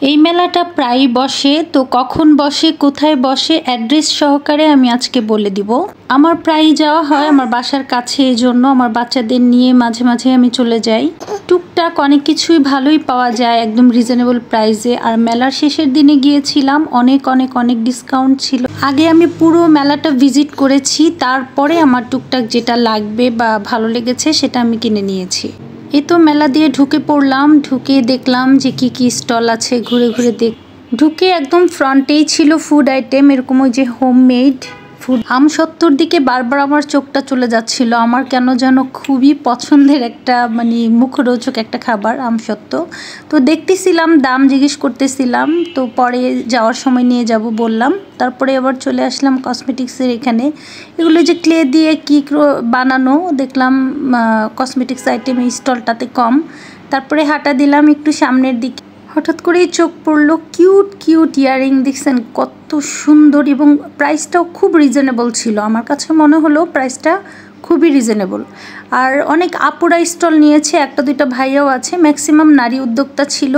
এই মেলাটা প্রায় বসে, তো কখন বসে কোথায় বসে অ্যাড্রেস সহকারে আমি আজকে বলে দিব। আমার প্রায় যাওয়া হয় আমার বাসার কাছে, এই জন্য আমার বাচ্চাদের নিয়ে মাঝে মাঝে আমি চলে যাই। টুকটাক অনেক কিছুই ভালোই পাওয়া যায় একদম রিজনেবল প্রাইসে। আর মেলার শেষের দিনে গিয়েছিলাম, অনেক অনেক অনেক ডিসকাউন্ট ছিল। আগে আমি পুরো মেলাটা ভিজিট করেছি, তারপরে আমার টুকটাক যেটা লাগবে বা ভালো লেগেছে সেটা আমি কিনে নিয়েছি। এই তো মেলা দিয়ে ঢুকে পড়লাম, ঢুকে দেখলাম যে কি কি স্টল আছে, ঘুরে ঘুরে ঢুকে একদম ফ্রন্টেই ছিল ফুড আইটেম, এরকম ওই যে হোমমেড ফুড। আমসত্ত্বর দিকে বারবার আমার চোখটা চলে যাচ্ছিল, আমার কেন যেন খুবই পছন্দের একটা মানে মুখরোচক একটা খাবার আমসত্ত্ব। তো দেখতেছিলাম, দাম জিজ্ঞেস করতেছিলাম, তো পরে যাওয়ার সময় নিয়ে যাব বললাম। তারপরে আবার চলে আসলাম কসমেটিক্সের এখানে। এগুলো যে ক্লে দিয়ে কী বানানো দেখলাম, কসমেটিক্স আইটেম এই স্টলটাতে কম। তারপরে হাঁটা দিলাম একটু সামনের দিকে, হঠাৎ করেই চোখ পড়লো কিউট কিউট ইয়াররিং। দেখছেন কত সুন্দর, এবং প্রাইসটাও খুব রিজনেবল ছিল। আমার কাছে মনে হলো প্রাইসটা খুবই রিজনেবল। আর অনেক আপুরা স্টল নিয়েছে, একটা দুইটা ভাইয়াও আছে, ম্যাক্সিমাম নারী উদ্যোক্তা ছিল।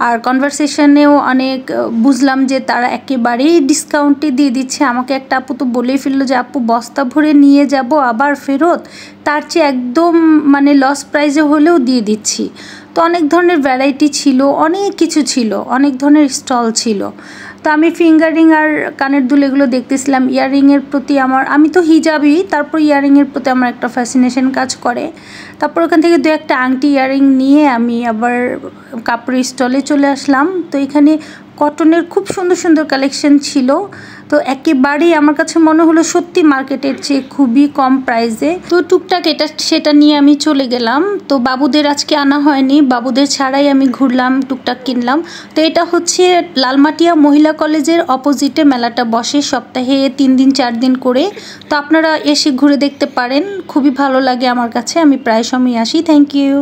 আর কনভারসেশনেও অনেক বুঝলাম যে তারা একেবারেই ডিসকাউন্টে দিয়ে দিচ্ছে। আমাকে একটা আপু তো বলেই ফেললো যে আপু বস্তা ভরে নিয়ে যাব আবার ফেরত, তার চেয়ে একদম মানে লস প্রাইসে হলেও দিয়ে দিচ্ছি। তো অনেক ধরনের ভ্যারাইটি ছিল, অনেক কিছু ছিল, অনেক ধরনের স্টল ছিল। তো আমি ফিঙ্গারিং আর কানের দুল এগুলো দেখতেছিলাম। ইয়াররিংয়ের প্রতি আমি তো হিজাবি, তারপর ইয়াররিংয়ের প্রতি আমার একটা ফ্যাসিনেশন কাজ করে। তারপর ওখান থেকে দু একটা আংটি ইয়াররিং নিয়ে আমি আবার কাপড়ের স্টলে চলে আসলাম। তো এখানে কটনের খুব সুন্দর সুন্দর কালেকশন ছিল। তো একেবারেই আমার কাছে মনে হলো সত্যি মার্কেটের চেয়ে খুবই কম প্রাইসে। তো টুকটাক সেটা নিয়ে আমি চলে গেলাম। তো বাবুদের আজকে আনা হয়নি, বাবুদের ছাড়াই আমি ঘুরলাম, টুকটাক কিনলাম। তো এটা হচ্ছে লালমাটিয়া মহিলা কলেজের অপোজিটে মেলাটা বসে সপ্তাহে 3 দিন 4 দিন করে। তো আপনারা এসে ঘুরে দেখতে পারেন, খুবই ভালো লাগে আমার কাছে, আমি প্রায় সময় আসি। Thank you.